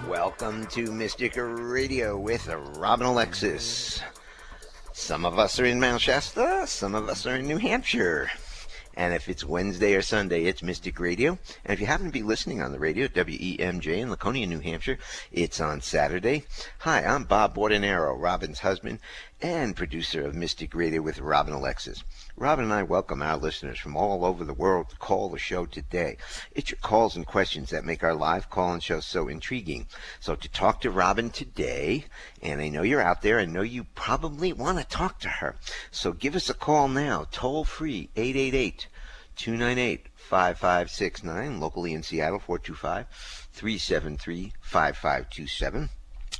Welcome to Mystic Radio with Robin Alexis. Some of us are in Mount Shasta, some of us are in New Hampshire. And if it's Wednesday or Sunday, it's Mystic Radio. And if you happen to be listening on the radio at WEMJ in Laconia, New Hampshire, it's on Saturday. Hi, I'm Bob Bordenero, Robin's husband and producer of Mystic Radio with Robin Alexis. Robin and I welcome our listeners from all over the world to call the show today. It's your calls and questions that make our live call-in show so intriguing. So to talk to Robin today, and I know you're out there, I know you probably want to talk to her. So give us a call now, toll free, 888-298-5569, locally in Seattle, 425-373-5527.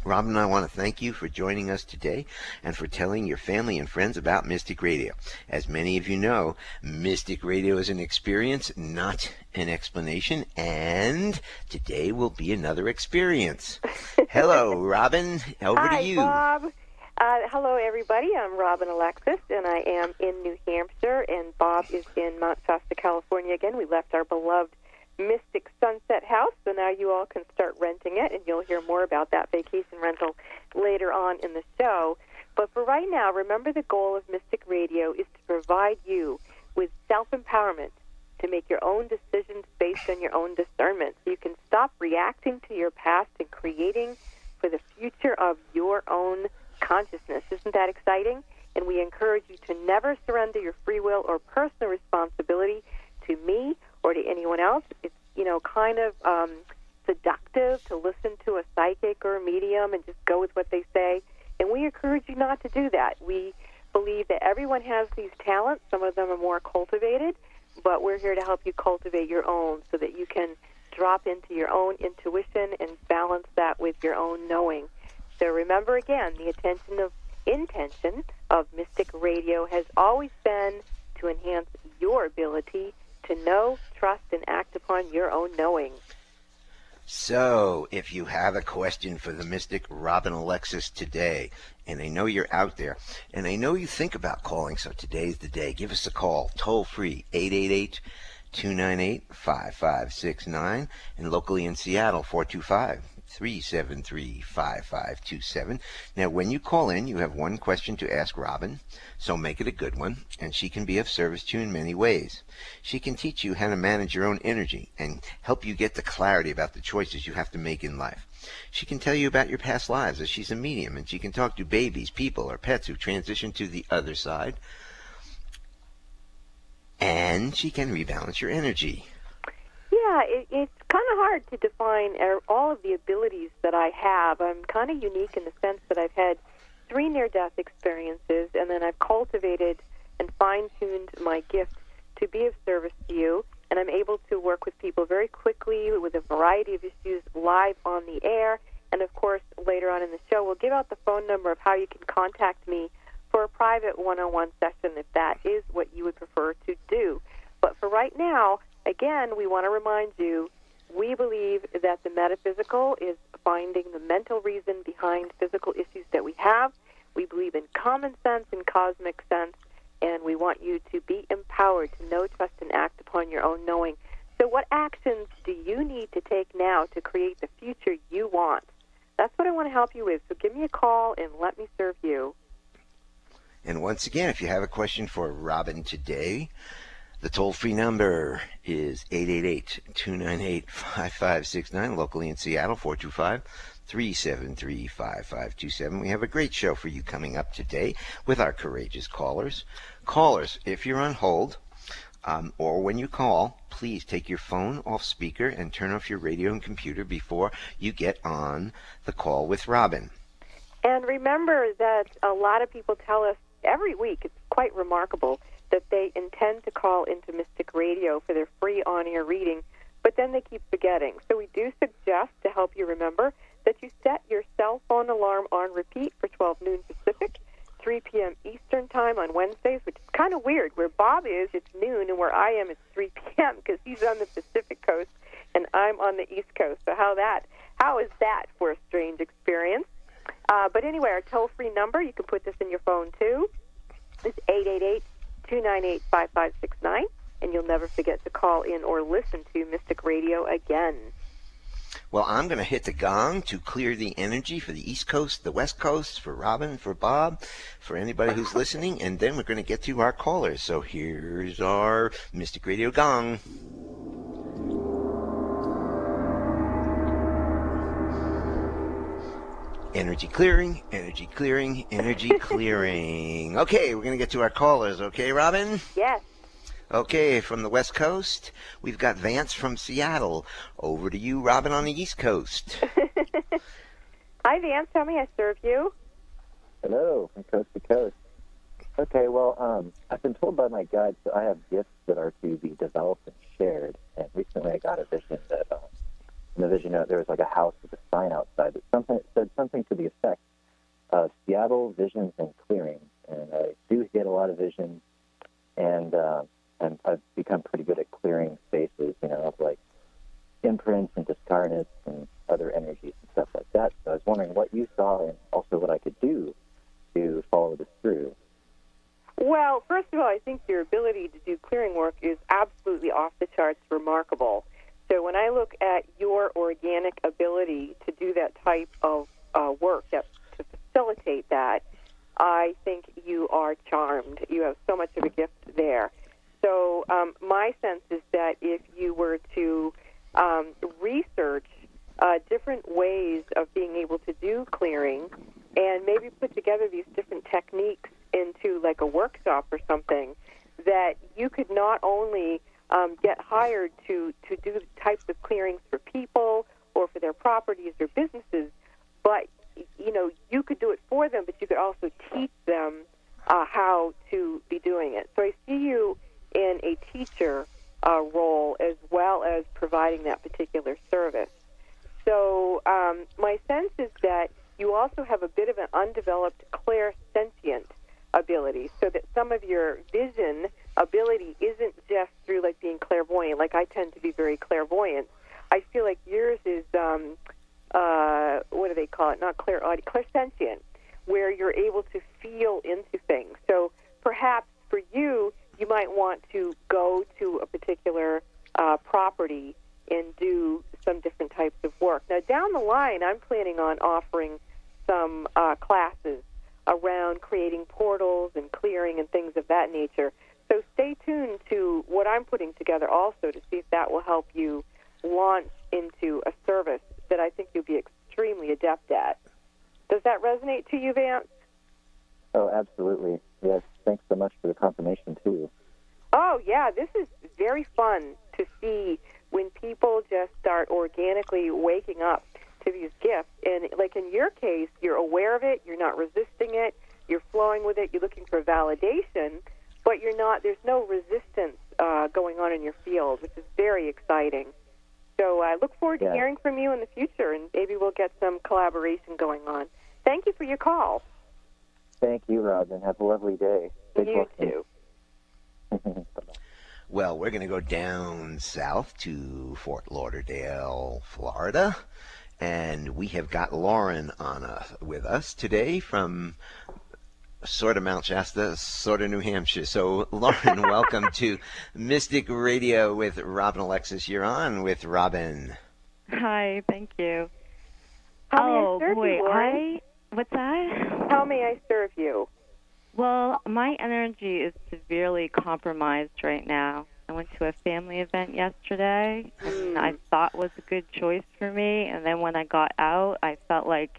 Robin and I want to thank you for joining us today and for telling your family and friends about Mystic Radio. As many of you know, Mystic Radio is an experience, not an explanation, and today will be another experience. Hello, Robin. Over to you. Hi, Bob. Hello, everybody. I'm Robin Alexis, and I am in New Hampshire, and Bob is in Mount Shasta, California again. We left our beloved Mystic Sunset House, so now you all can start renting it, and you'll hear more about that vacation rental later on in the show. But for right now, remember the goal of Mystic Radio is to provide you with self-empowerment to make your own decisions based on your own discernment, so you can stop reacting to your past and creating for the future of your own consciousness. Isn't that exciting? And we encourage you to never surrender your free will or personal responsibility to me or to anyone else. It's, kind of seductive to listen to a psychic or a medium and just go with what they say. And we encourage you not to do that. We believe that everyone has these talents. Some of them are more cultivated, but we're here to help you cultivate your own so that you can drop into your own intuition and balance that with your own knowing. So remember again, the intention of Mystic Radio has always been to enhance your ability to know, trust, and act upon your own knowing. So, if you have a question for the Mystic Robin Alexis today, and I know you're out there, and I know you think about calling, so today's the day. Give us a call, toll free, 888-298-5569, and locally in Seattle, 425-373-5527. Now, when you call in, you have one question to ask Robin, so make it a good one, and she can be of service to you in many ways. She can teach you how to manage your own energy and help you get the clarity about the choices you have to make in life. She can tell you about your past lives, as she's a medium, and she can talk to babies, people, or pets who transition to the other side, and she can rebalance your energy. Yeah, it's kind of hard to define all of the abilities that I have. I'm kind of unique in the sense that I've had 3 near-death experiences, and then I've cultivated and fine-tuned my gift to be of service to you, and I'm able to work with people very quickly with a variety of issues live on the air. And, of course, later on in the show, we'll give out the phone number of how you can contact me for a private one-on-one session if that is what you would prefer to do. But for right now, again, we want to remind you, we believe that the metaphysical is finding the mental reason behind physical issues that we have. We believe in common sense and cosmic sense, and we want you to be empowered to know, trust, and act upon your own knowing. So what actions do you need to take now to create the future you want? That's what I want to help you with. So give me a call and let me serve you. And once again, if you have a question for Robin today, the toll-free number is 888-298-5569, locally in Seattle, 425-373-5527. We have a great show for you coming up today with our courageous callers. Callers, if you're on hold, or when you call, please take your phone off speaker and turn off your radio and computer before you get on the call with Robin. And remember that a lot of people tell us every week, it's quite remarkable, that they intend to call into Mystic Radio for their free on-air reading, but then they keep forgetting. So we do suggest, to help you remember, that you set your cell phone alarm on repeat for 12 noon Pacific, 3 p.m. Eastern Time on Wednesdays, which is kind of weird. Where Bob is, it's noon, and where I am, it's 3 p.m., because he's on the Pacific Coast, and I'm on the East Coast. So how is that for a strange experience? But anyway, our toll-free number, you can put this in your phone too, is 298-5569, and you'll never forget to call in or listen to Mystic Radio again. Well, I'm going to hit the gong to clear the energy for the East Coast, the West Coast, for Robin, for Bob, for anybody who's listening, and then we're going to get to our callers. So here's our Mystic Radio gong. Energy clearing, energy clearing, energy clearing. Okay, we're going to get to our callers. Okay, Robin? Yes. Okay, from the West Coast, we've got Vance from Seattle. Over to you, Robin, on the East Coast. Hi, Vance. How may I serve you? Hello, from coast to coast. Okay, well, I've been told by my guides that I have gifts that are to be developed and shared. And recently I got a vision that, in the vision, there was like a house with a sign outside that said something to the effect of Seattle Visions and Clearing. And I do get a lot of visions, and I've become pretty good at clearing spaces, of like imprints and discarnates and other energies and stuff like that. So I was wondering what you saw and also what I could do to follow this through. Well, first of all, I think your ability to do clearing work is absolutely off the charts remarkable. So when I look at your organic ability to do that type of work, to facilitate that, I think you are charmed. You have so much of a gift there. So my sense is that if you were to research different ways of being able to do clearing and maybe put together these different techniques into like a workshop or something, that you could not only get hired to do the types of clearings for people or for their properties or businesses, but you could do it for them, but you could also teach them how to be doing it. So I see you in a teacher role as well as providing that particular service. So my sense is that you also have a bit of an undeveloped clairsentient ability, so that some of your vision ability isn't just through like being clairvoyant. Like I tend to be very clairvoyant. I feel like yours is what do they call it? Not clairsentient, where you're able to feel into things. So perhaps for you, you might want to go to a particular property and do some different types of work. Now, down the line, I'm planning on offering some classes around creating portals and clearing and things of that nature. So stay tuned to what I'm putting together also to see if that will help you launch into a service that I think you'll be extremely adept at. Does that resonate to you, Vance? Oh, absolutely. Yes, thanks so much for the confirmation, too. Oh, yeah, this is very fun to see when people just start organically waking up to these gifts. And like in your case, you're aware of it, you're not resisting it, you're flowing with it, you're looking for validation, but there's no resistance going on in your field, which is very exciting. So I look forward to hearing from you in the future, and maybe we'll get some collaboration going on. Thank you for your call. Thank you, Robin. Have a lovely day. You too. Well, we're going to go down south to Fort Lauderdale, Florida, and we have got Lauren with us today from sort of Mount Shasta, sort of New Hampshire. So, Lauren, welcome to Mystic Radio with Robin Alexis. You're on with Robin. Hi, thank you. How may I serve you, Lauren? What's that? How may I serve you? Well, my energy is severely compromised right now. I went to a family event yesterday, and I thought it was a good choice for me. And then when I got out, I felt like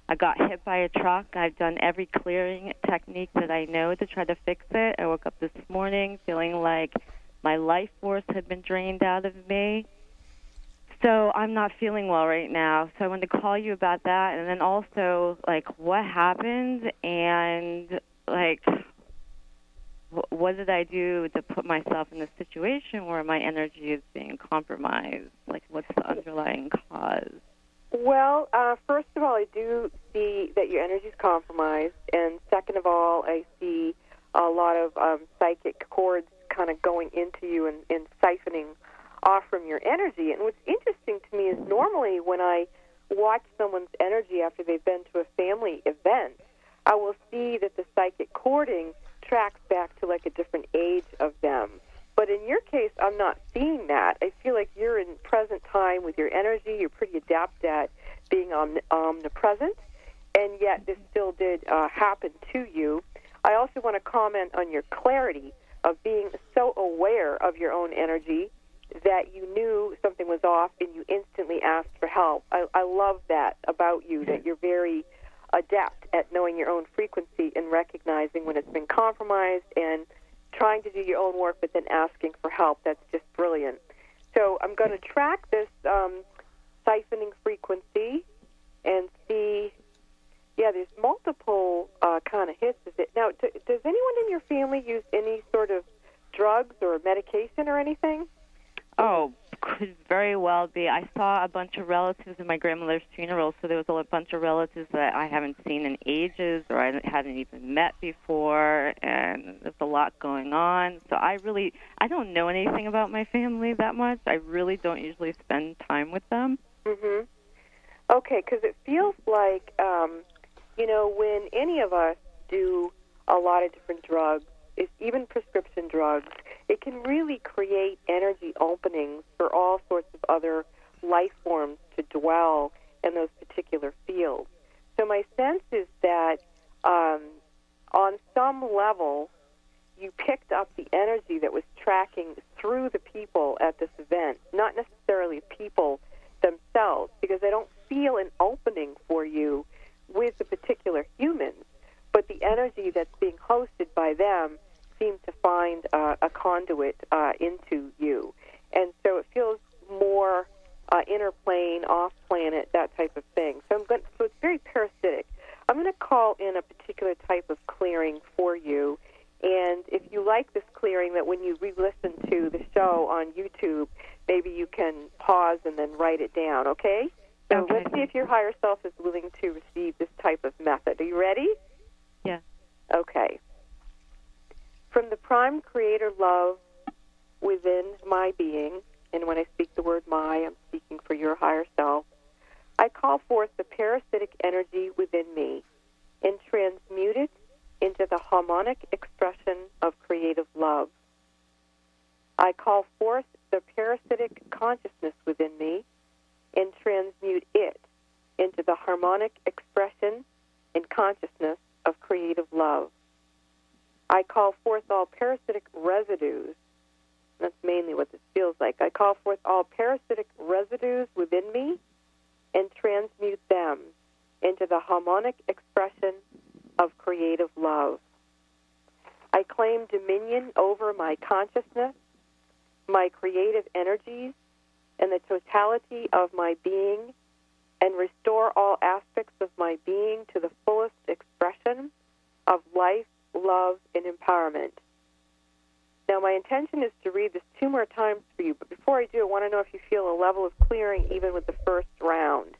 I got hit by a truck. I've done every clearing technique that I know to try to fix it. I woke up this morning feeling like my life force had been drained out of me. So I'm not feeling well right now. So I wanted to call you about that. And then also, like, what happened and, like, what did I do to put myself in a situation where my energy is being compromised? Like, what's the underlying cause? Well, first of all, I do see that your energy is compromised. And second of all, I see a lot of psychic cords kind of going into you and siphoning off from your energy. And what's interesting to me is normally when I watch someone's energy after they've been to a family event, I will see that the psychic cording tracks back to like a different age of them. But in your case, I'm not seeing that. I feel like you're in present time with your energy. You're pretty adept at being omnipresent, and yet this still did happen to you. I also want to comment on your clarity of being so aware of your own energy that you knew something was off and you instantly asked for help. I love that about you, that you're very adept at knowing your own frequency and recognizing when it's been compromised and trying to do your own work but then asking for help. That's just brilliant. So I'm going to track this siphoning frequency and see, there's multiple kind of hits of it. Now, does anyone in your family use any sort of drugs or medication or anything? Oh, could very well be. I saw a bunch of relatives in my grandmother's funeral, so there was a bunch of relatives that I haven't seen in ages or I hadn't even met before, and there's a lot going on. So I don't know anything about my family that much. I really don't usually spend time with them. Mm-hmm. Okay, because it feels like, when any of us do a lot of different drugs, even prescription drugs, it can really create energy openings for all sorts of other life forms to dwell in those particular fields. So my sense is that on some level, you picked up the energy that was tracking through the people at this event, not necessarily people themselves, because I don't feel an opening for you with the particular humans, but the energy that's being hosted by them seems to find a conduit into you. And so it feels more interplane, off-planet, that type of thing. So it's very parasitic. I'm going to call in a particular type of clearing for you. And if you like this clearing, that when you re-listen to the show on YouTube, maybe you can pause and then write it down, okay? So Okay. Let's see if your higher self is willing to receive this type of method. Are you ready? Yeah. Okay. From the prime creator love within my being, and when I speak the word my, I'm speaking for your higher self, I call forth the parasitic energy within me and transmute it into the harmonic expression of creative love. I call forth the parasitic consciousness within me and transmute it into the harmonic expression and consciousness of creative love. I call forth all parasitic residues. That's mainly what this feels like. I call forth all parasitic residues within me and transmute them into the harmonic expression of creative love. I claim dominion over my consciousness, my creative energies, and the totality of my being, and restore all aspects of my being to the fullest expression of life, love, and empowerment. Now, my intention is to read this 2 more times for you, but before I do, I want to know if you feel a level of clearing even with the first round.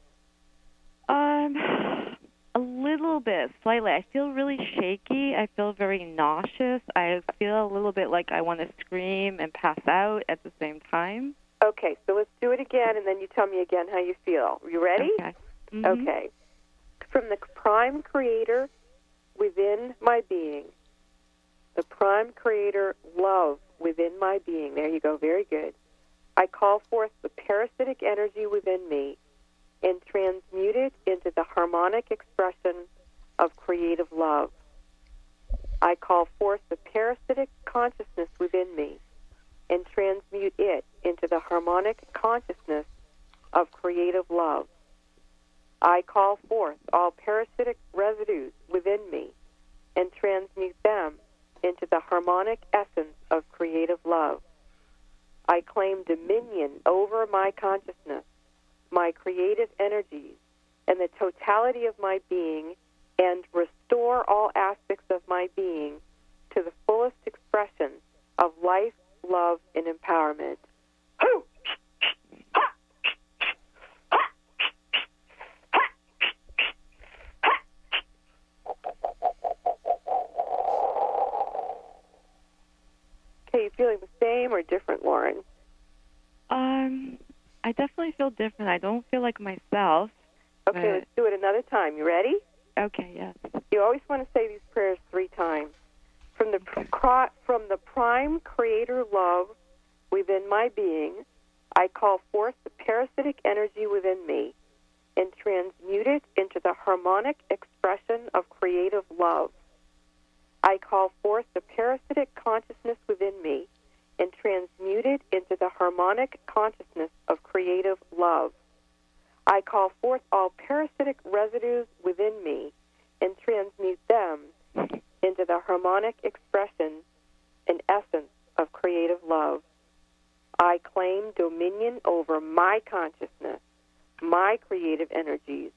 A little bit, slightly. I feel really shaky. I feel very nauseous. I feel a little bit like I want to scream and pass out at the same time. Okay, so let's do it again, and then you tell me again how you feel. You ready? Okay. Mm-hmm. Okay. From the prime creator within my being, the prime creator love within my being, there you go, very good. I call forth the parasitic energy within me and transmute it into the harmonic expression of creative love. I call forth the parasitic consciousness within me and transmute it into the harmonic consciousness of creative love. I call forth all parasitic residues within me and transmute them into the harmonic essence of creative love. I claim dominion over my consciousness, my creative energies, and the totality of my being, and restore all aspects of my being to the fullest expression of life, love, and empowerment. Okay, you feeling the same or different, Lauren? I definitely feel different. I don't feel like myself. Okay, let's do it another time. You ready? Okay, yes. You always want to say these prayers 3 times. From the prime creator love within my being, I call forth the parasitic energy within me and transmute it into the harmonic expression of creative love. I call forth the parasitic consciousness within me and transmute it into the harmonic consciousness of creative love. I call forth all parasitic residues within me and transmute them into the harmonic expression and essence of creative love. I claim dominion over my consciousness, my creative energies,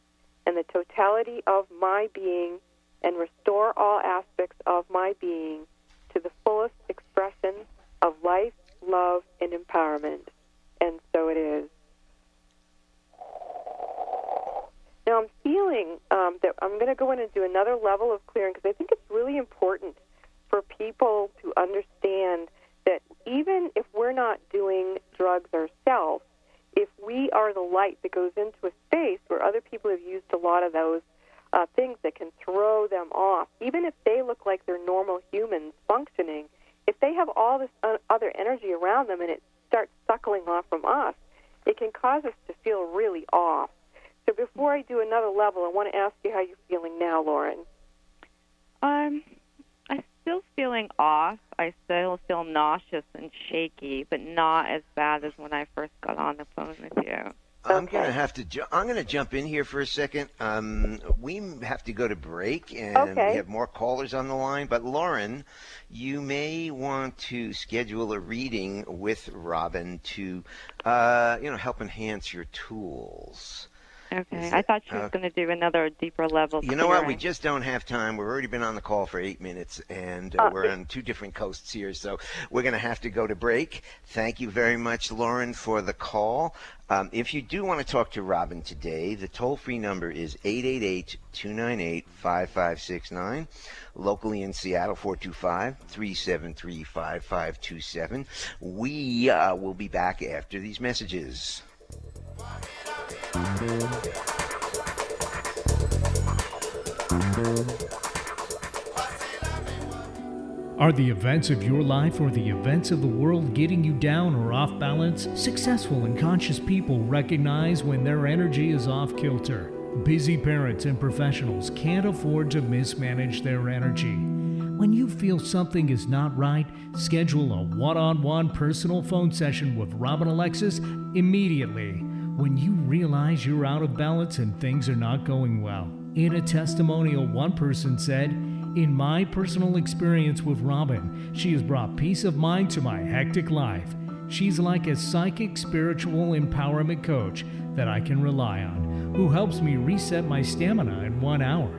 and the totality of my being, and restore all aspects of my being to the fullest expression of life, love, and empowerment. And so it is. Now I'm feeling that I'm going to go in and do another level of clearing, because I think it's really important for people to understand that even if we're not doing drugs ourselves, if we are the light that goes into a space where other people have used a lot of those things that can throw them off, even if they look like they're normal humans functioning, if they have all this other energy around them and it starts suckling off from us, it can cause us to feel really off. So before I do another level, I want to ask you how you're feeling now, Lauren. I'm still feeling off. I still feel nauseous and shaky, but not as bad as when I first got on the phone with you. I'm going to have to. I'm going to jump in here for a second. We have to go to break, and we have more callers on the line. But Lauren, you may want to schedule a reading with Robin to, help enhance your tools. Okay. I thought she was going to do another deeper level. You know what? We just don't have time. We've already been on the call for 8 minutes, and we're on 2 different coasts here, so we're going to have to go to break. Thank you very much, Lauren, for the call. If you do want to talk to Robin today, the toll-free number is 888-298-5569. Locally in Seattle, 425-373-5527. We will be back after these messages. Are the events of your life or the events of the world getting you down or off balance? Successful and conscious people recognize when their energy is off kilter. Busy parents and professionals can't afford to mismanage their energy. When you feel something is not right, schedule a one-on-one personal phone session with Robin Alexis immediately. When you realize you're out of balance and things are not going well. In a testimonial, one person said, "In my personal experience with Robin, she has brought peace of mind to my hectic life. She's like a psychic spiritual empowerment coach that I can rely on, who helps me reset my stamina in 1 hour."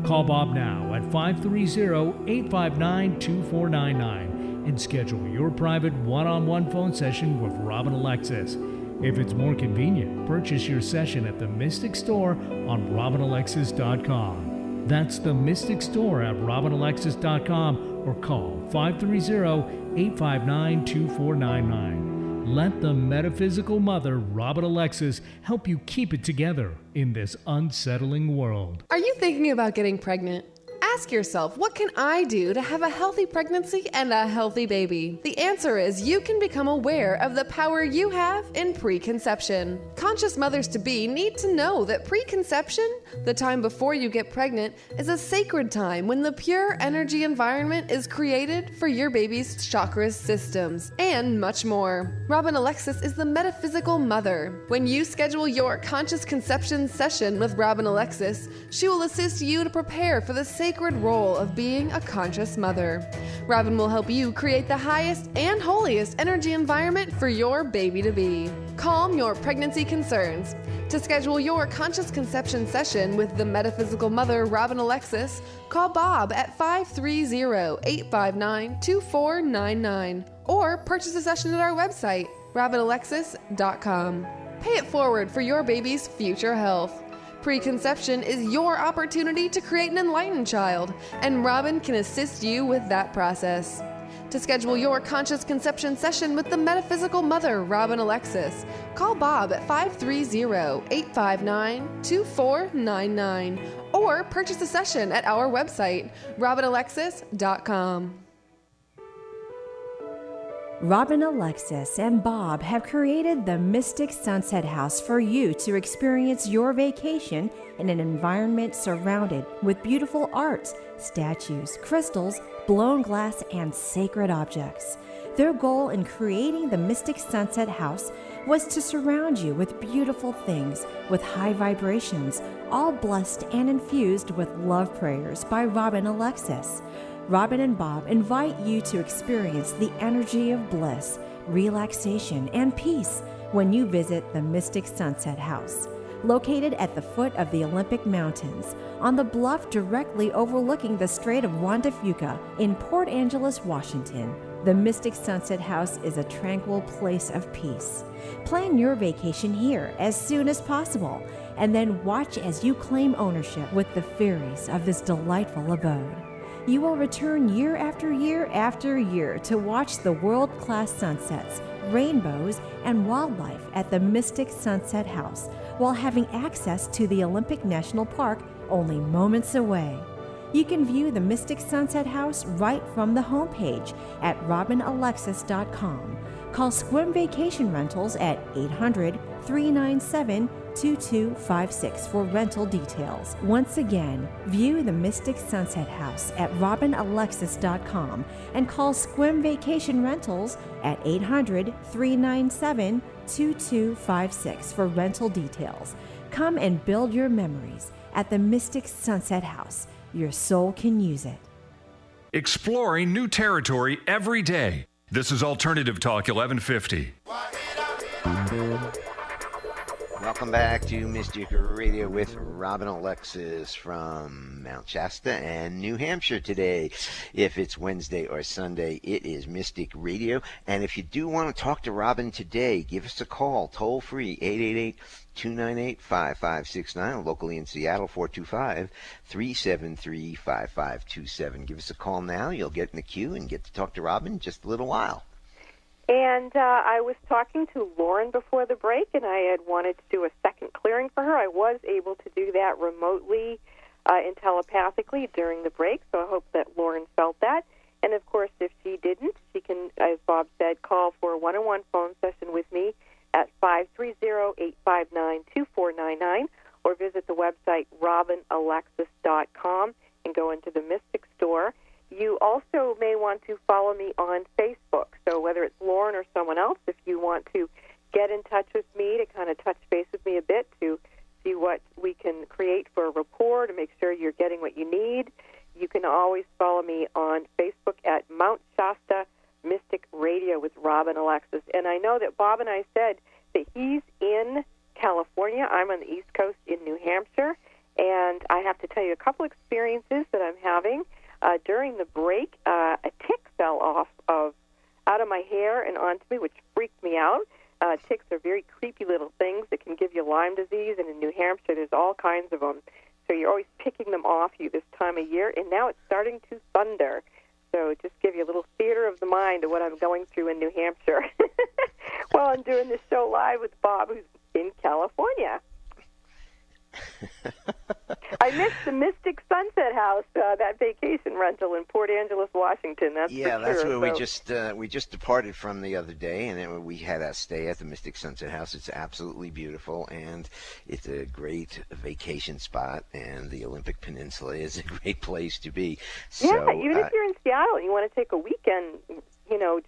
Call Bob now at 530-859-2499 and schedule your private one-on-one phone session with Robin Alexis. If it's more convenient, purchase your session at the Mystic Store on RobinAlexis.com. That's the Mystic Store at RobinAlexis.com, or call 530-859-2499. Let the metaphysical mother, Robin Alexis, help you keep it together in this unsettling world. Are you thinking about getting pregnant? Ask yourself, what can I do to have a healthy pregnancy and a healthy baby? The answer is you can become aware of the power you have in preconception. Conscious mothers-to-be need to know that preconception, the time before you get pregnant, is a sacred time when the pure energy environment is created for your baby's chakras systems, and much more. Robin Alexis is the metaphysical mother. When you schedule your conscious conception session with Robin Alexis, she will assist you to prepare for the sacred role of being a conscious mother. Robin will help you create the highest and holiest energy environment for your baby to be. Calm your pregnancy concerns. To schedule your conscious conception session with the metaphysical mother, Robin Alexis, call Bob at 530-859-2499 or purchase a session at our website, RobinAlexis.com. Pay it forward for your baby's future health. Preconception is your opportunity to create an enlightened child, and Robin can assist you with that process. To schedule your conscious conception session with the metaphysical mother, Robin Alexis, call Bob at 530-859-2499 or purchase a session at our website, RobinAlexis.com. Robin, Alexis, and Bob have created the Mystic Sunset House for you to experience your vacation in an environment surrounded with beautiful art, statues, crystals, blown glass, and sacred objects. Their goal in creating the Mystic Sunset House was to surround you with beautiful things with high vibrations, all blessed and infused with love prayers by Robin, Alexis. Robin and Bob invite you to experience the energy of bliss, relaxation, and peace when you visit the Mystic Sunset House. Located at the foot of the Olympic Mountains, on the bluff directly overlooking the Strait of Juan de Fuca in Port Angeles, Washington, the Mystic Sunset House is a tranquil place of peace. Plan your vacation here as soon as possible, and then watch as you claim ownership with the fairies of this delightful abode. You will return year after year after year to watch the world-class sunsets, rainbows, and wildlife at the Mystic Sunset House while having access to the Olympic National Park only moments away. You can view the Mystic Sunset House right from the homepage at robinalexis.com. Call Squim Vacation Rentals at 800-397-2256 for rental details. Once again, view the Mystic Sunset House at robinalexis.com and call Squim Vacation Rentals at 800-397-2256 for rental details. Come and build your memories at the Mystic Sunset House. Your soul can use it. Exploring new territory every day. This is Alternative Talk 1150. Welcome back to Mystic Radio with Robin Alexis from Mount Shasta and New Hampshire today. If it's Wednesday or Sunday, it is Mystic Radio. And if you do want to talk to Robin today, give us a call, toll free, 888-298-5569, locally in Seattle, 425-373-5527. Give us a call now. You'll get in the queue and get to talk to Robin in just a little while. And I was talking to Lauren before the break, and I had wanted to do a second clearing for her. I was able to do that remotely and telepathically during the break, so I hope that Lauren felt that. And, of course, if she didn't, she can, as Bob said, call for a one-on-one phone session with me at 530-859-2499 or visit the website robinalexis.com and go into the Mystic Store. You also may want to follow me on Facebook. So whether it's Lauren or someone else, if you want to get in touch with me to kind of touch base with me a bit to see what we can create for a rapport to make sure you're getting what you need, you can always follow me on Facebook at Mount Shasta Mystic Radio with Robin Alexis. And I know that Bob and I said that he's in California. I'm on the East Coast in New Hampshire. And I have to tell you a couple experiences that I'm having. During the break, a tick fell out of my hair and onto me, which freaked me out. Ticks are very creepy little things that can give you Lyme disease, and in New Hampshire there's all kinds of them. So you're always picking them off you this time of year, and now it's starting to thunder. So just give you a little theater of the mind of what I'm going through in New Hampshire while I'm doing this show live with Bob, who's in California. I missed the Mystic Sunset House, that vacation rental in Port Angeles, Washington. That's yeah, for that's sure. where we just departed from the other day, and we had a stay at the Mystic Sunset House. It's absolutely beautiful, and it's a great vacation spot. And the Olympic Peninsula is a great place to be. Yeah, even if you're in Seattle and you want to take a weekend,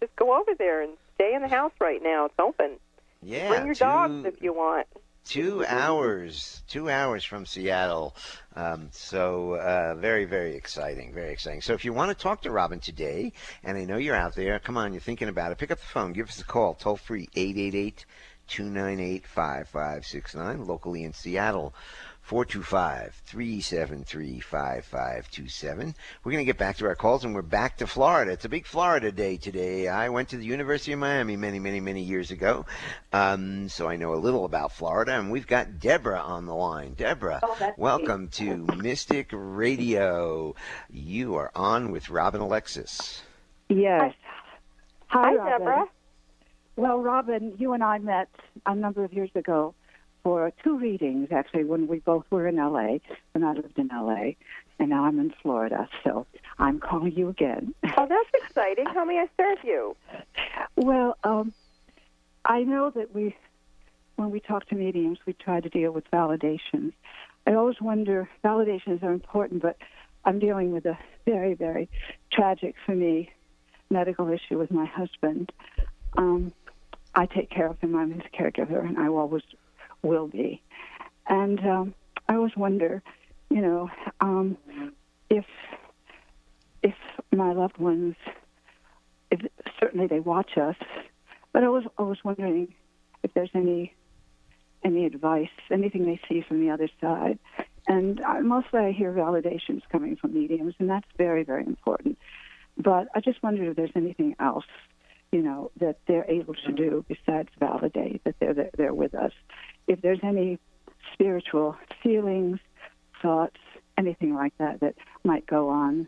just go over there and stay in the house right now. It's open. Yeah, bring your dogs if you want. 2 hours from Seattle. Very, very exciting, very exciting. So if you want to talk to Robin today, and I know you're out there, come on, you're thinking about it, pick up the phone, give us a call, toll free, 888-298-5569, locally in Seattle, 425-373-5527. We're going to get back to our calls, and we're back to Florida. It's a big Florida day today. I went to the University of Miami many, many, many years ago, so I know a little about Florida, and we've got Deborah on the line. Deborah, welcome to Mystic Radio. You are on with Robin Alexis. Yes. Hi, Robin. Deborah. Well, Robin, you and I met a number of years ago for 2 readings, actually, when we both were in L.A., when I lived in L.A., and now I'm in Florida, so I'm calling you again. Oh, that's exciting. How may I serve you? Well, I know that when we talk to mediums, we try to deal with validations. I always wonder, validations are important, but I'm dealing with a very, very tragic, for me, medical issue with my husband. I take care of him. I'm his caregiver, and I always will be. And I always wonder, if my loved ones, certainly they watch us, but I was wondering if there's any advice, anything they see from the other side. And mostly I hear validations coming from mediums, and that's very, very important. But I just wonder if there's anything else, that they're able to do besides validate that they're with us. If there's any spiritual feelings, thoughts, anything like that might go on.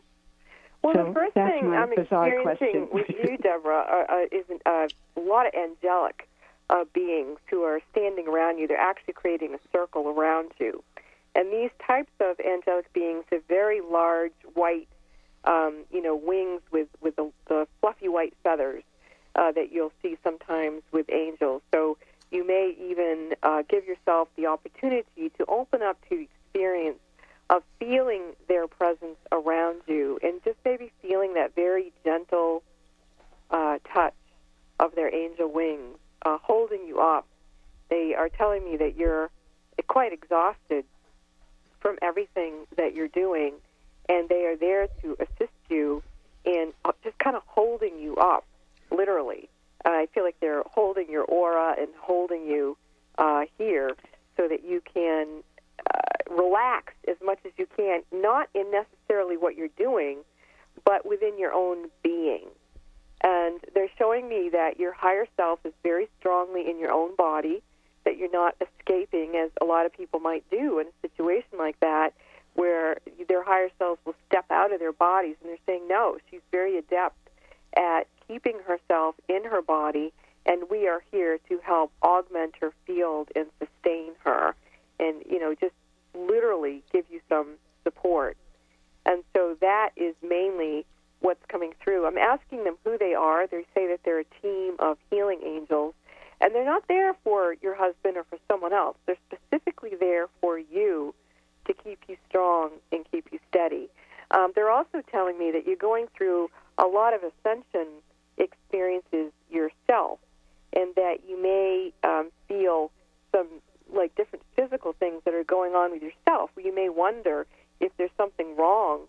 Well, so the first that's thing my I'm bizarre experiencing question. with you, Deborah, is a lot of angelic beings who are standing around you. They're actually creating a circle around you. And these types of angelic beings have very large white, wings with the fluffy white feathers that you'll see sometimes with angels. So you may even give yourself the opportunity to open up to the experience of feeling their presence around you and just maybe feeling that very gentle touch of their angel wings holding you up. They are telling me that you're quite exhausted from everything that you're doing, and they are there to assist you in just kind of holding you up, literally. I feel like they're holding your aura and holding you here so that you can relax as much as you can, not in necessarily what you're doing, but within your own being. And they're showing me that your higher self is very strongly in your own body, that you're not escaping, as a lot of people might do in a situation like that, where their higher selves will step out of their bodies, and they're saying, no, she's very adept at keeping herself in her body, and we are here to help augment her field and sustain her, and, just literally give you some support. And so that is mainly what's coming through. I'm asking them who they are. They say that they're a team of healing angels, and they're not there for your husband or for someone else. They're specifically there for you to keep you strong and keep you steady. They're also telling me that you're going through a lot of ascension experiences yourself, and that you may feel some different physical things that are going on with yourself. You may wonder if there's something wrong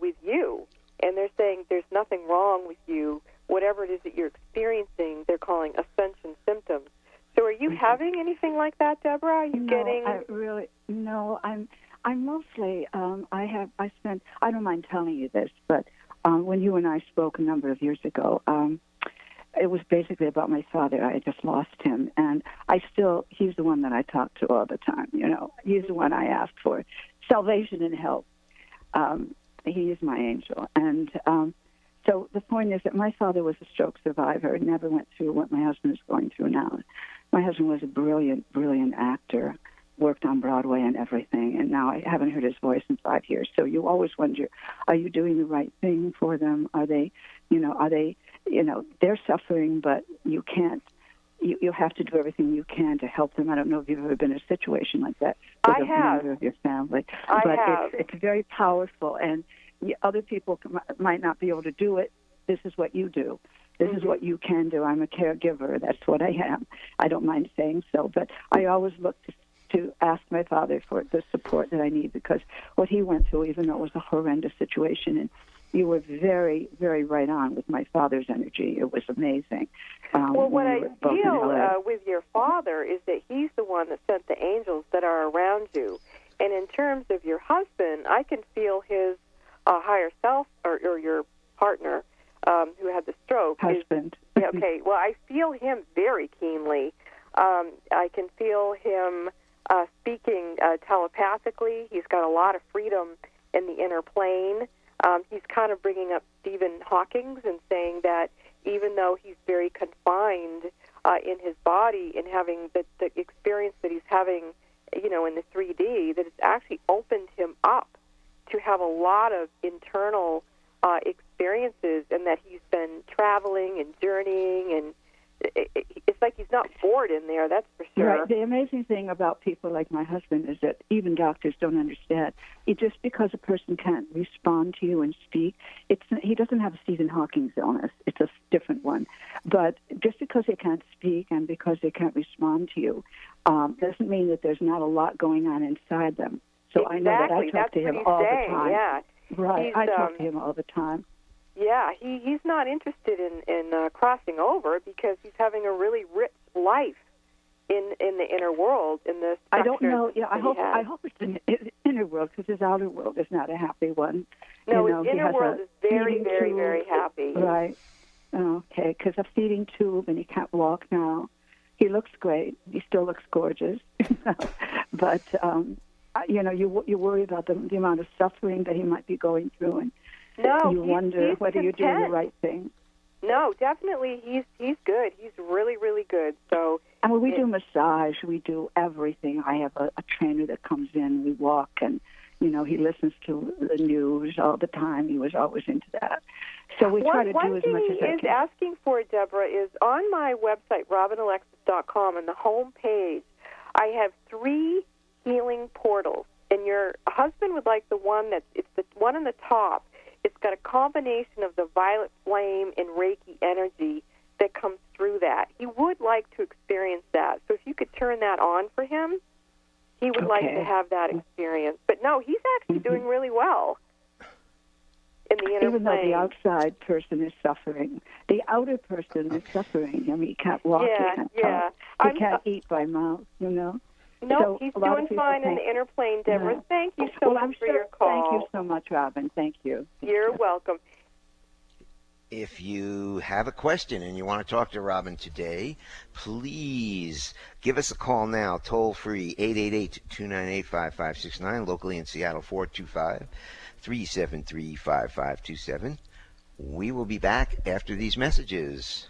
with you, and they're saying there's nothing wrong with you. Whatever it is that you're experiencing, they're calling ascension symptoms. So are you having anything like that, Deborah? Are you getting... No, I'm mostly, I don't mind telling you this, but when you and I spoke a number of years ago, it was basically about my father. I had just lost him, and he's the one that I talk to all the time, He's the one I ask for salvation and help. He is my angel. And so the point is that my father was a stroke survivor, never went through what my husband is going through now. My husband was a brilliant, brilliant actor, worked on Broadway and everything, and now I haven't heard his voice in 5 years. So you always wonder, are you doing the right thing for them? Are they, they're suffering, but you can't, you have to do everything you can to help them. I don't know if you've ever been in a situation like that with a member of your family. It's very powerful, and other people might not be able to do it. This is what you do. This is what you can do. I'm a caregiver. That's what I am. I don't mind saying so, but I always look to ask my father for the support that I need, because what he went through, even though it was a horrendous situation, and you were very, very right on with my father's energy. It was amazing. Well, what I feel with your father is that he's the one that sent the angels that are around you. And in terms of your husband, I can feel his higher self, or your partner who had the stroke. Husband. Okay, well, I feel him very keenly. I can feel him speaking telepathically. He's got a lot of freedom in the inner plane. He's kind of bringing up Stephen Hawking and saying that even though he's very confined in his body and having the experience that he's having, in the 3D, that it's actually opened him up to have a lot of internal experiences, and that he's been traveling traveling and journeying, and it's like he's not bored in there, that's for sure. Right. The amazing thing about people like my husband is that even doctors don't understand. Just because a person can't respond to you and speak, he doesn't have a Stephen Hawking's illness. It's a different one. But just because they can't speak and because they can't respond to you doesn't mean that there's not a lot going on inside them. So exactly. I know that I talk to him all the time. Yeah. Right. I talk to him all the time. Yeah, he's not interested in crossing over because he's having a really rich life in the inner world. In the I don't know. Yeah, I hope it's in the inner world because his outer world is not a happy one. No, his inner world is very, very, very happy. Right. Okay, because a feeding tube and he can't walk now. He looks great. He still looks gorgeous, but you worry about the amount of suffering that he might be going through and. No, you wonder whether content. you're doing the right thing. No, definitely, he's good. He's really, really good. So, and when we do massage, we do everything. I have a trainer that comes in. We walk, and he listens to the news all the time. He was always into that. So we try to do as much as I can. One thing he is asking for, Deborah, is on my website, RobinAlexis.com, on the home page, I have 3 healing portals, and your husband would like the one it's the one on the top. It's got a combination of the violet flame and Reiki energy that comes through that. He would like to experience that. So if you could turn that on for him, he would like to have that experience. But no, he's actually doing really well in the inner Even plane. though the outside person is suffering, the outer person is suffering. I mean, he can't walk, he can't talk, he can't eat by mouth, No, so he's doing fine in the inner plane, Deborah. Yeah. Thank you so much for your call. Thank you so much, Robin. Thank you. You're welcome. If you have a question and you want to talk to Robin today, please give us a call now, toll free, 888-298-5569, locally in Seattle, 425-373-5527. We will be back after these messages.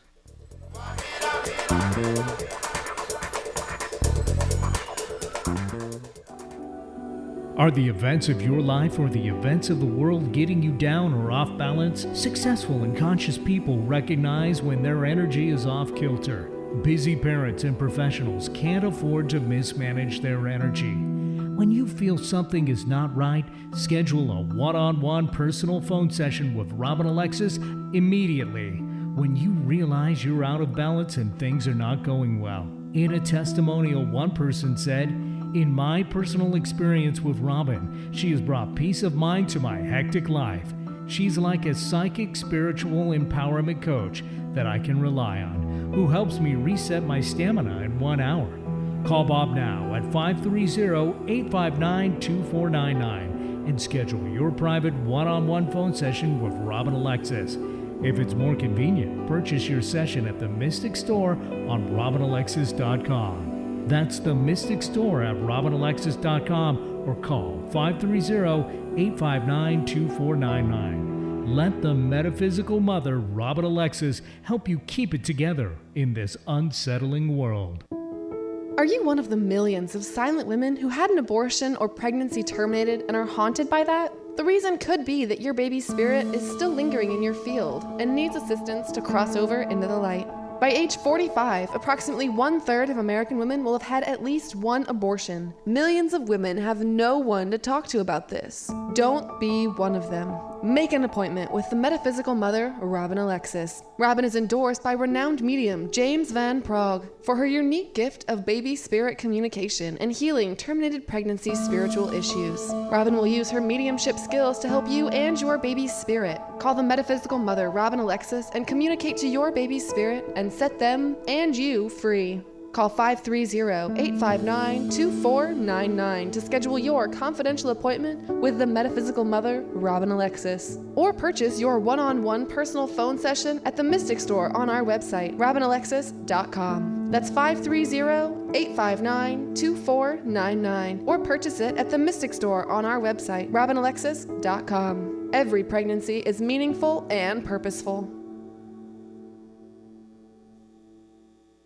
Are the events of your life or the events of the world getting you down or off balance? Successful and conscious people recognize when their energy is off kilter. Busy parents and professionals can't afford to mismanage their energy. When you feel something is not right, schedule a one-on-one personal phone session with Robin Alexis immediately. When you realize you're out of balance and things are not going well. In a testimonial, one person said, "In my personal experience with Robin, she has brought peace of mind to my hectic life. She's like a psychic spiritual empowerment coach that I can rely on, who helps me reset my stamina in 1 hour." Call Bob now at 530-859-2499 and schedule your private one-on-one phone session with Robin Alexis. If it's more convenient, purchase your session at the Mystic Store on RobinAlexis.com. That's the Mystic Store at RobinAlexis.com or call 530-859-2499. Let the metaphysical mother, Robin Alexis, help you keep it together in this unsettling world. Are you one of the millions of silent women who had an abortion or pregnancy terminated and are haunted by that? The reason could be that your baby's spirit is still lingering in your field and needs assistance to cross over into the light. By age 45, approximately 1/3 of American women will have had at least one abortion. Millions of women have no one to talk to about this. Don't be one of them. Make an appointment with the metaphysical mother, Robin Alexis. Robin is endorsed by renowned medium James Van Prague for her unique gift of baby spirit communication and healing terminated pregnancy spiritual issues. Robin will use her mediumship skills to help you and your baby's spirit. Call the metaphysical mother, Robin Alexis, and communicate to your baby's spirit and set them and you free. Call 530-859-2499 to schedule your confidential appointment with the metaphysical mother, Robin Alexis. Or purchase your one-on-one personal phone session at the Mystic Store on our website, RobinAlexis.com. That's 530-859-2499. Or purchase it at the Mystic Store on our website, RobinAlexis.com. Every pregnancy is meaningful and purposeful.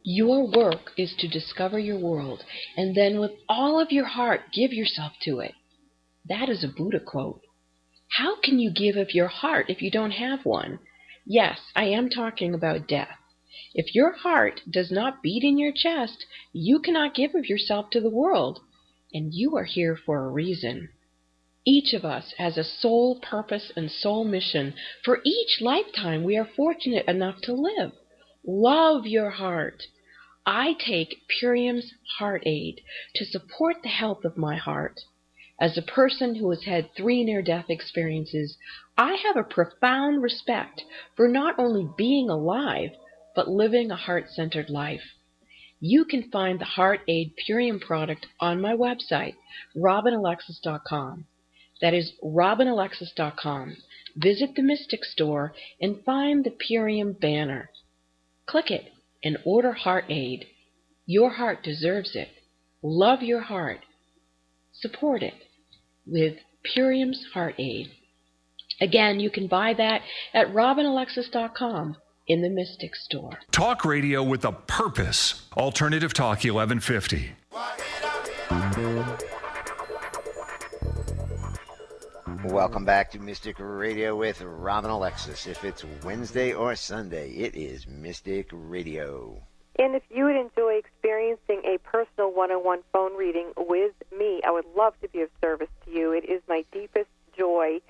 Your work is to discover your world, and then with all of your heart, give yourself to it. That is a Buddha quote. How can you give of your heart if you don't have one? Yes, I am talking about death. If your heart does not beat in your chest, you cannot give of yourself to the world, and you are here for a reason. Each of us has a soul purpose and soul mission for each lifetime we are fortunate enough to live. Love your heart. I take Purium's Heart Aid to support the health of my heart. As a person who has had 3 near-death experiences, I have a profound respect for not only being alive, but living a heart-centered life. You can find the Heart Aid Purium product on my website, robinalexis.com. That is robinalexis.com. Visit the Mystic Store and find the Purium banner. Click it and order Heart Aid. Your heart deserves it. Love your heart. Support it with Purium's Heart Aid. Again, you can buy that at robinalexis.com in the Mystic Store. Talk radio with a purpose. Alternative Talk 1150. Welcome back to Mystic Radio with Robin Alexis. If it's Wednesday or Sunday, it is Mystic Radio. And if you would enjoy experiencing a personal one-on-one phone reading with me, I would love to be of service to you. It is my deepest joy.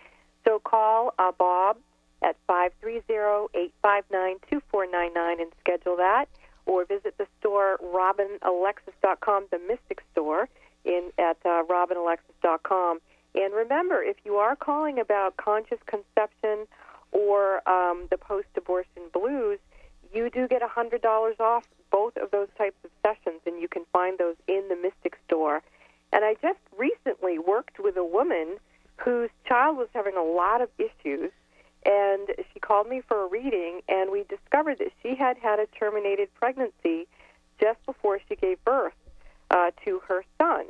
So call Bob at 530-859-2499 and schedule that, or visit the store, robinalexis.com, the Mystic Store, at robinalexis.com. And remember, if you are calling about conscious conception or the post-abortion blues, you do get $100 off both of those types of sessions, and you can find those in the Mystic Store. And I just recently worked with a woman whose child was having a lot of issues, and she called me for a reading, and we discovered that she had had a terminated pregnancy just before she gave birth to her son.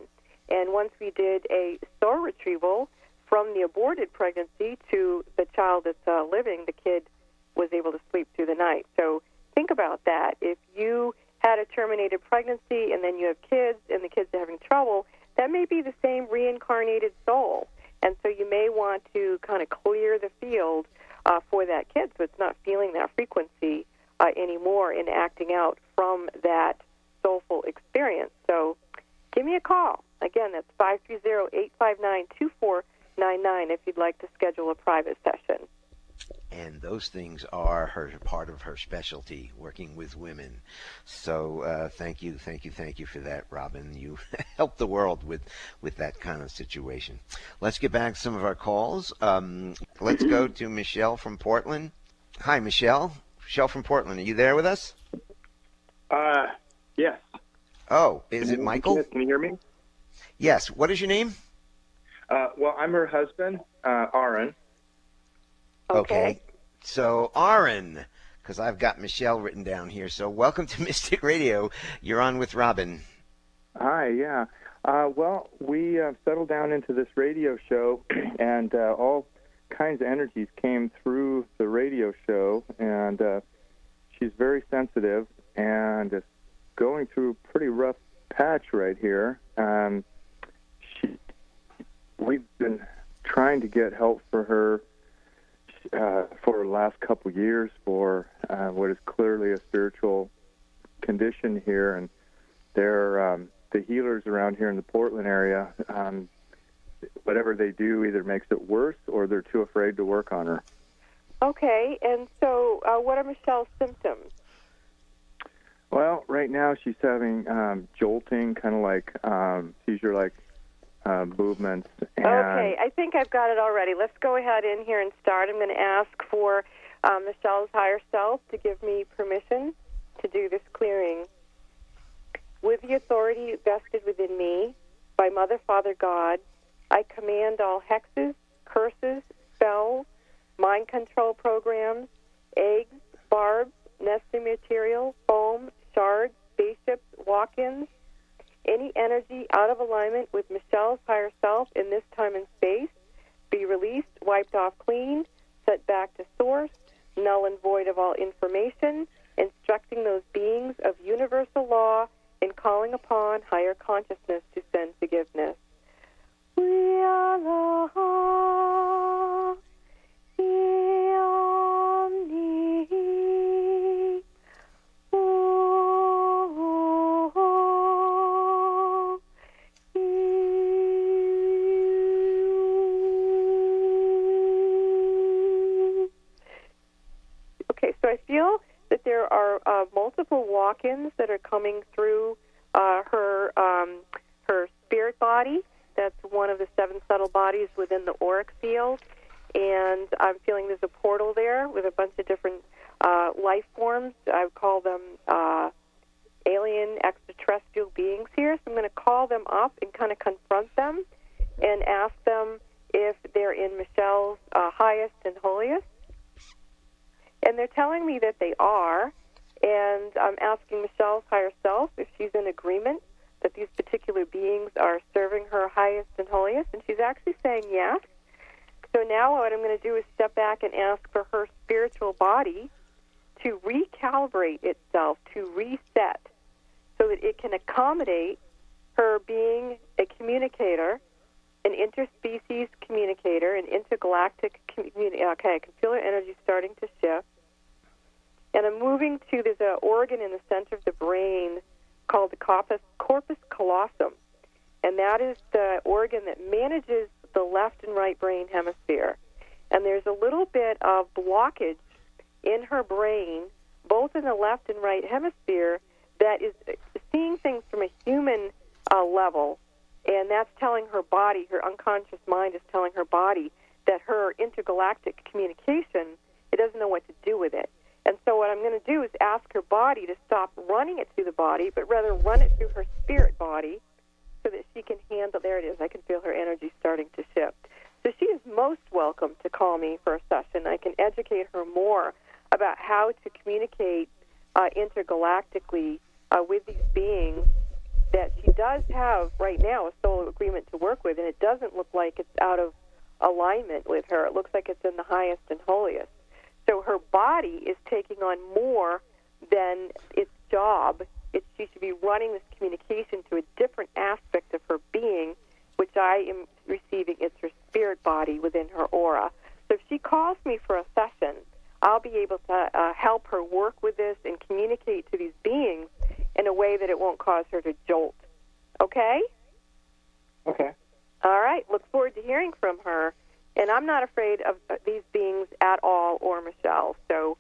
And once we did a soul retrieval from the aborted pregnancy to the child that's living, the kid was able to sleep through the night. So think about that. If you had a terminated pregnancy and then you have kids and the kids are having trouble, that may be the same reincarnated soul. And so you may want to kind of clear the field for that kid so it's not feeling that frequency anymore and acting out from that soulful experience. So give me a call. Again, that's 530-859-2499 if you'd like to schedule a private session. And those things are part of her specialty, working with women. So thank you for that, Robin. You help the world with that kind of situation. Let's get back to some of our calls. Let's go to Michelle from Portland. Hi, Michelle. Michelle from Portland. Are you there with us? Yes. Oh, is it Michael? Can you hear me? Yes. What is your name? Well, I'm her husband, Aaron. Okay. So, Aaron, because I've got Michelle written down here. So, welcome to Mystic Radio. You're on with Robin. Hi, yeah. Well, we settled down into this radio show, and all kinds of energies came through the radio show, and she's very sensitive and is going through a pretty rough patch right here. We've been trying to get help for her for the last couple years for what is clearly a spiritual condition here, and they're the healers around here in the Portland area. Whatever they do either makes it worse or they're too afraid to work on her. Okay, and so what are Michelle's symptoms? Well, right now she's having jolting, kind of like seizure-like movements. And okay, I think I've got it already. Let's go ahead in here and start. I'm going to ask for Michelle's higher self to give me permission to do this clearing. With the authority vested within me by Mother, Father, God, I command all hexes, curses, spells, mind control programs, eggs, barbs, nesting material, foam, shards, spaceships, walk-ins, any energy out of alignment with Michelle's higher self in this time and space, be released, wiped off clean, set back to source, null and void of all information, instructing those beings of universal law in calling upon higher consciousness to send forgiveness. We feel that there are multiple walk-ins that are coming through her spirit body. That's one of the 7 subtle bodies within the auric field. And I'm feeling there's a portal there with a bunch of different life forms. I would call them alien extraterrestrial beings here. So I'm going to call them up and kind of confront them and ask them if they're in Michelle's highest and holiest. And they're telling me that they are. And I'm asking Michelle's higher self if she's in agreement that these particular beings are serving her highest and holiest. And she's actually saying yes. So now what I'm going to do is step back and ask for her spiritual body to recalibrate itself, to reset, so that it can accommodate her being a communicator, an interspecies communicator, an intergalactic communicator. Okay, I can feel her energy starting to shift. And I'm moving to, there's an organ in the center of the brain called the corpus callosum. And that is the organ that manages the left and right brain hemisphere. And there's a little bit of blockage in her brain, both in the left and right hemisphere, that is seeing things from a human level. And that's telling her body, her unconscious mind is telling her body that her intergalactic communication, it doesn't know what to do with it. And so what I'm going to do is ask her body to stop running it through the body, but rather run it through her spirit body so that she can handle, there it is, I can feel her energy starting to shift. So she is most welcome to call me for a session. I can educate her more about how to communicate intergalactically with these beings that she does have right now a soul agreement to work with, and it doesn't look like it's out of alignment with her. It looks like it's in the highest and holiest. So her body is taking on more than its job. She should be running this communication to a different aspect of her being, which I am receiving. It's her spirit body within her aura. So if she calls me for a session, I'll be able to help her work with this and communicate to these beings in a way that it won't cause her to jolt. Okay? Okay. All right. Look forward to hearing from her. And I'm not afraid of these beings at all, or Michelle, so,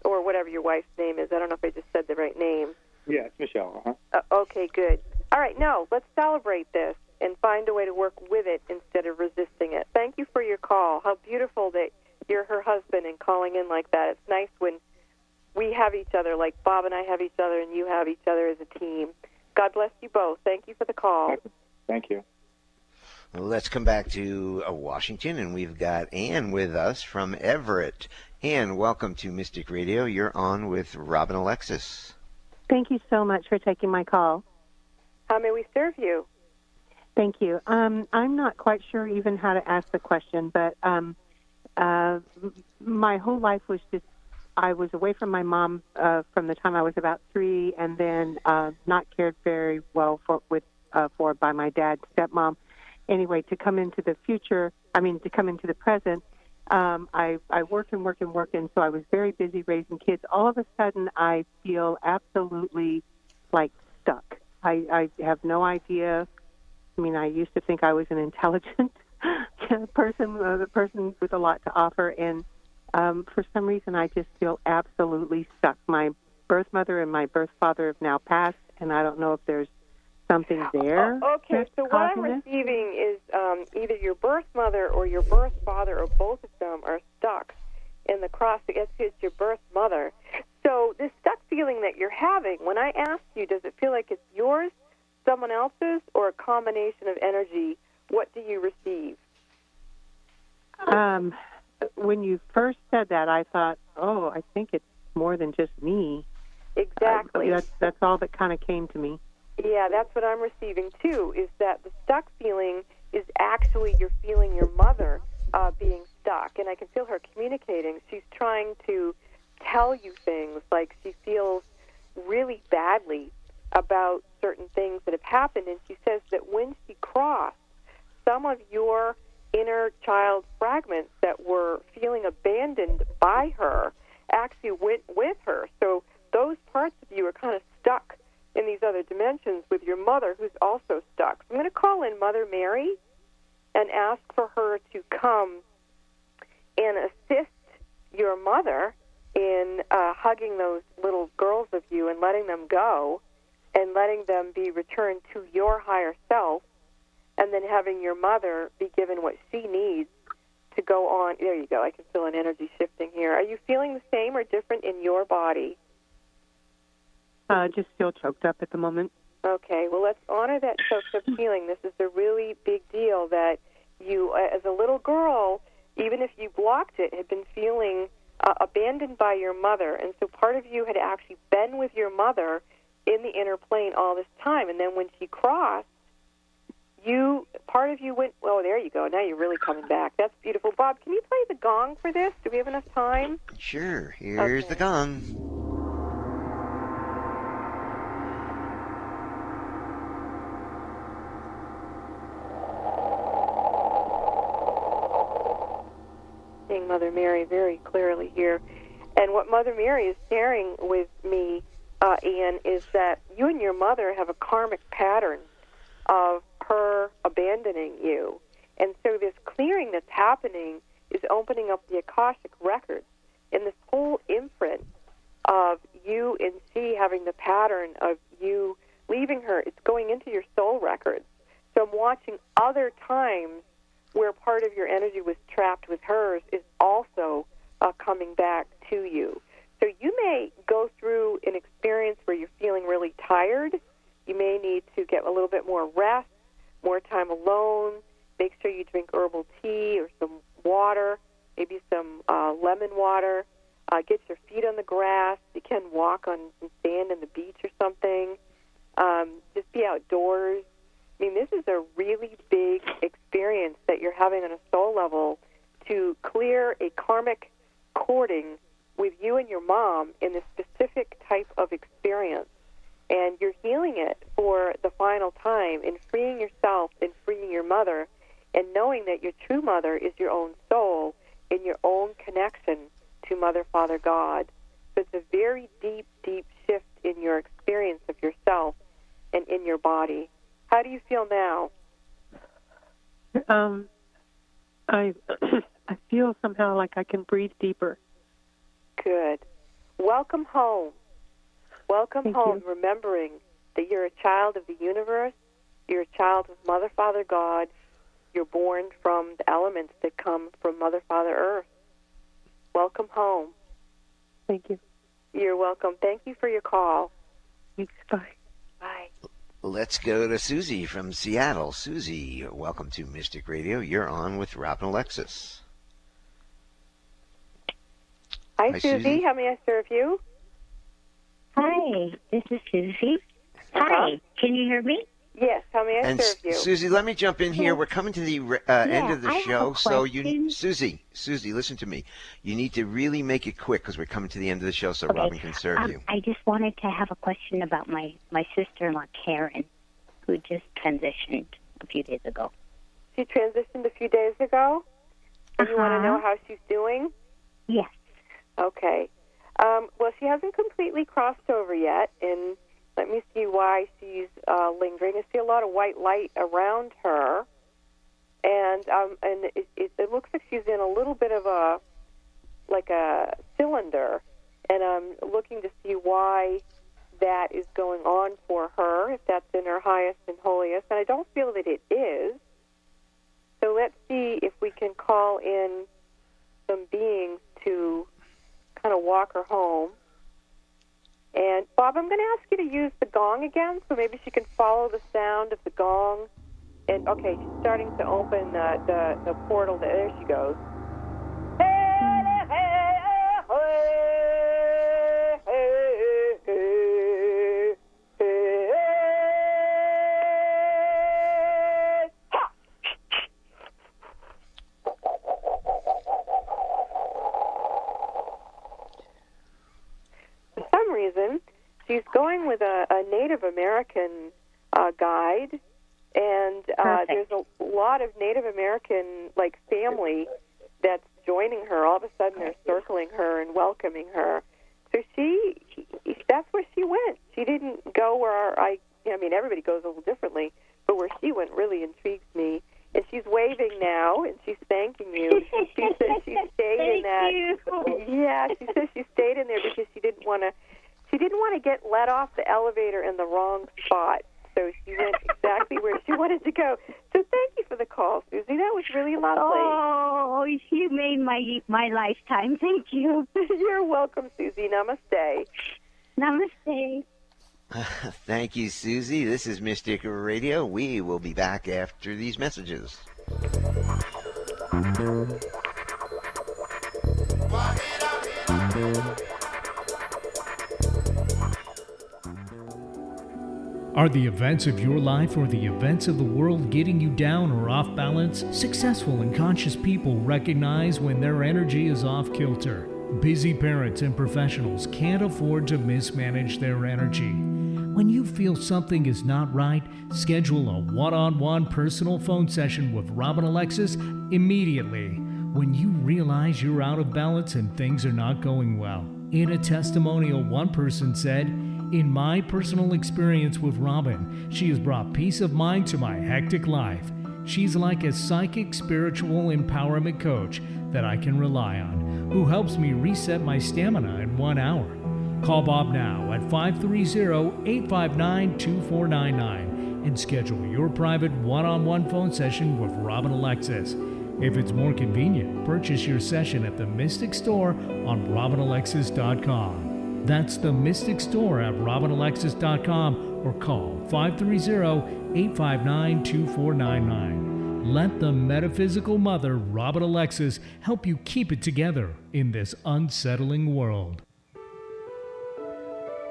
or whatever your wife's name is. I don't know if I just said the right name. Yeah, it's Michelle. Okay, good. All right, no, let's celebrate this and find a way to work with it instead of resisting it. Thank you for your call. How beautiful that you're her husband and calling in like that. It's nice when we have each other, like Bob and I have each other and you have each other as a team. God bless you both. Thank you for the call. Thank you. Let's come back to Washington, and we've got Ann with us from Everett. Ann, welcome to Mystic Radio. You're on with Robin Alexis. Thank you so much for taking my call. How may we serve you? Thank you. I'm not quite sure even how to ask the question, but my whole life was just, I was away from my mom from the time I was about 3, and then not cared very well for by my dad's stepmom. Anyway, to come into the present, I work and work and work, and so I was very busy raising kids. All of a sudden, I feel absolutely like stuck. I have no idea. I mean, I used to think I was an intelligent person, the person with a lot to offer, and for some reason, I just feel absolutely stuck. My birth mother and my birth father have now passed, and I don't know if there's something there. Okay, so what I'm receiving is either your birth mother or your birth father or both of them are stuck in the cross. It's your birth mother. So this stuck feeling that you're having, when I ask you, does it feel like it's yours, someone else's, or a combination of energy? What do you receive? When you first said that, I thought, oh, I think it's more than just me. Exactly. That's all that kind of came to me. Yeah, that's what I'm receiving, too, is that the stuck feeling is actually you're feeling your mother being stuck. And I can feel her communicating. She's trying to tell you things, like she feels really badly about certain things that have happened. And she says that when she crossed, some of your inner child fragments that were feeling abandoned by her actually went with her. So those parts of you are kind of stuck in these other dimensions with your mother, who's also stuck. So I'm going to call in Mother Mary and ask for her to come and assist your mother in hugging those little girls of you and letting them go and letting them be returned to your higher self, and then having your mother be given what she needs to go on. There you go. I can feel an energy shifting here. Are you feeling the same or different in your body? Just feel choked up at the moment. Okay, well, let's honor that choked up feeling. This is a really big deal that you, as a little girl, even if you blocked it, had been feeling abandoned by your mother. And so part of you had actually been with your mother in the inner plane all this time. And then when she crossed, part of you went, oh, there you go. Now you're really coming back. That's beautiful. Bob, can you play the gong for this? Do we have enough time? Sure. Here's the gong. Seeing Mother Mary very clearly here. And what Mother Mary is sharing with me, Ian, is that you and your mother have a karmic pattern of her abandoning you. And so this clearing that's happening is opening up the Akashic records. And this whole imprint of you and she having the pattern of you leaving her, it's going into your soul records. So I'm watching other times where part of your energy was trapped with hers is also coming back to you. So you may go through an experience where you're feeling really tired. You may need to get a little bit more rest, more time alone. Make sure you drink herbal tea or some water, maybe some lemon water. Get your feet on the grass. You can walk on some sand on the beach or something. Just be outdoors. I mean, this is a really big experience that you're having on a soul level to clear a karmic cording with you and your mom in this specific type of experience. And you're healing it for the final time and freeing yourself and freeing your mother and knowing that your true mother is your own soul in your own connection to Mother, Father, God. So it's a very deep, deep shift in your experience of yourself and in your body. How do you feel now? I feel somehow like I can breathe deeper. Good. Welcome home. Welcome Thank home, you. remembering that you're a child of the universe, you're a child of Mother, Father, God, you're born from the elements that come from Mother, Father, Earth. Welcome home. Thank you. You're welcome. Thank you for your call. Thanks. Bye. Bye. Let's go to Susie from Seattle. Susie, welcome to Mystic Radio. You're on with Rob and Alexis. Hi, Susie. How may I serve you? Hi, this is Susie. Hi, can you hear me? Yes, how may I serve you? Susie, let me jump in here. We're coming to the end of the I have show, a so question. Susie, listen to me. You need to really make it quick because we're coming to the end of the show, so Robin can serve you. I just wanted to have a question about my sister-in-law, Karen, who just transitioned a few days ago. She transitioned a few days ago, and you want to know how she's doing? Yes. Okay. Well, she hasn't completely crossed over yet, and let me see why she's lingering. I see a lot of white light around her, and it looks like she's in a little bit of a cylinder, and I'm looking to see why that is going on for her, if that's in her highest and holiest, and I don't feel that it is. So let's see if we can call in some beings to kind of walk her home. And, Bob, I'm going to ask you to use the gong again, so maybe she can follow the sound of the gong. And, okay, she's starting to open the portal. There she goes. For some reason, she's going with a Native American guide, and there's a lot of Native American family that's joining her. All of a sudden, they're circling her and welcoming her. So that's where she went. She didn't go where I mean, everybody goes a little differently, but where she went really intrigues me. And she's waving now, and she's thanking you. She said she stayed in that. Yeah, she says she stayed in there because she didn't want to get let off the elevator in the wrong spot. So she went exactly where she wanted to go. So thank you for the call, Susie. That was really lovely. Oh, you made my lifetime. Thank you. You're welcome, Susie. Namaste. Namaste. Thank you, Susie. This is Mystic Radio. We will be back after these messages. Are the events of your life or the events of the world getting you down or off balance? Successful and conscious people recognize when their energy is off kilter. Busy parents and professionals can't afford to mismanage their energy. When you feel something is not right, schedule a one-on-one personal phone session with Rob and Alexis immediately when you realize you're out of balance and things are not going well. In a testimonial, one person said, "In my personal experience with Robin, she has brought peace of mind to my hectic life. She's like a psychic spiritual empowerment coach that I can rely on, who helps me reset my stamina in 1 hour." Call Bob now at 530-859-2499 and schedule your private one-on-one phone session with Rob and Alexis. If it's more convenient, purchase your session at the Mystic Store on robinalexis.com. That's the Mystic Store at robinalexis.com or call 530-859-2499. Let the metaphysical mother, Robin Alexis, help you keep it together in this unsettling world.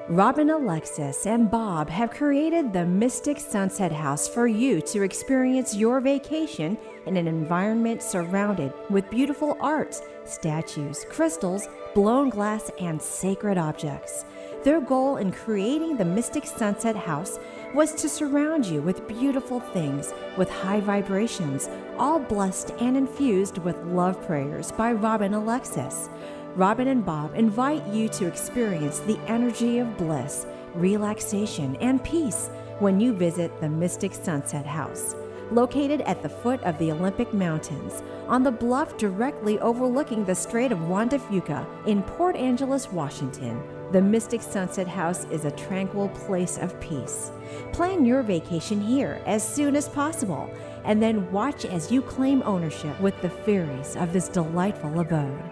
Robin, Alexis, and Bob have created the Mystic Sunset House for you to experience your vacation in an environment surrounded with beautiful art, statues, crystals, blown glass, and sacred objects. Their goal in creating the Mystic Sunset House was to surround you with beautiful things with high vibrations, all blessed and infused with love prayers by Robin Alexis. Robin and Bob invite you to experience the energy of bliss, relaxation, and peace when you visit the Mystic Sunset House. Located at the foot of the Olympic Mountains, on the bluff directly overlooking the Strait of Juan de Fuca in Port Angeles, Washington, the Mystic Sunset House is a tranquil place of peace. Plan your vacation here as soon as possible, and then watch as you claim ownership with the fairies of this delightful abode.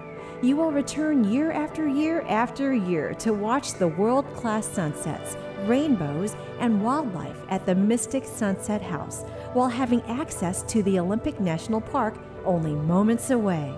You will return year after year after year to watch the world-class sunsets, rainbows, and wildlife at the Mystic Sunset House while having access to the Olympic National Park only moments away.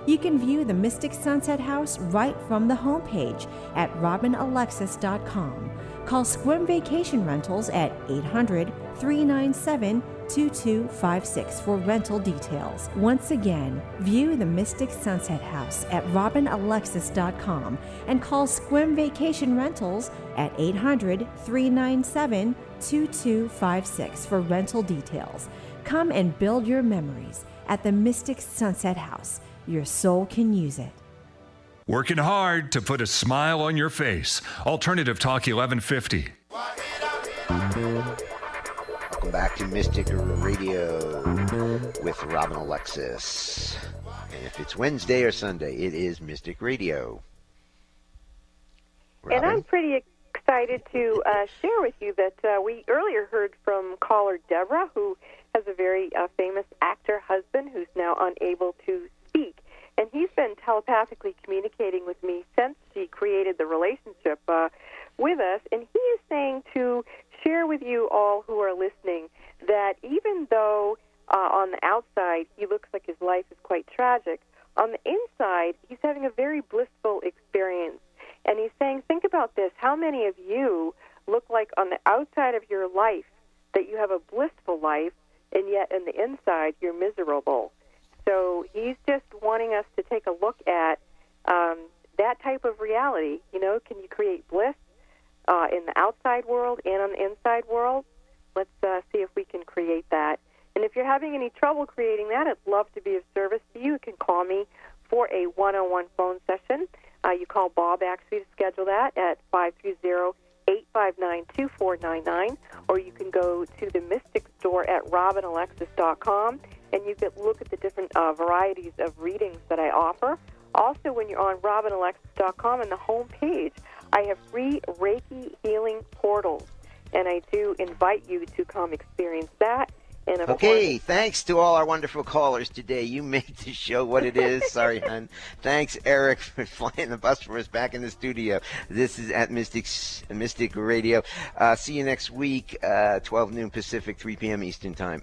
You can view the Mystic Sunset House right from the homepage at robinalexis.com. Call Squim Vacation Rentals at 800-397-2256 for rental details. Once again, view the Mystic Sunset House at robinalexis.com and call Squim Vacation Rentals at 800-397-2256 for rental details. Come and build your memories at the Mystic Sunset House. Your soul can use it. Working hard to put a smile on your face. Alternative Talk 1150. Welcome back to Mystic Radio with Robin Alexis. And if it's Wednesday or Sunday, it is Mystic Radio. Robin? And I'm pretty excited to share with you that we earlier heard from caller Deborah, who has a very famous actor husband who's now unable to speak. And he's been telepathically communicating with me since she created the relationship with us. And he is saying to share with you all who are listening that even though on the outside he looks like his life is quite tragic, on the inside he's having a very blissful experience. And he's saying, think about this. How many of you look like on the outside of your life that you have a blissful life, and yet in the inside you're miserable? So he's just wanting us to take a look at that type of reality. You know, can you create bliss in the outside world and on the inside world? Let's see if we can create that. And if you're having any trouble creating that, I'd love to be of service to you. You can call me for a one-on-one phone session. You call Bob, actually, to schedule that at 530-859-2499, or you can go to the Mystic Store at robinalexis.com and you can look at the different varieties of readings that I offer. Also, when you're on RobinAlexis.com on the home page, I have free Reiki healing portals, and I do invite you to come experience that. And okay, thanks to all our wonderful callers today. You made the show what it is. Sorry, hon. Thanks, Eric, for flying the bus for us back in the studio. This is at Mystic Radio. See you next week, 12 noon Pacific, 3 p.m. Eastern Time.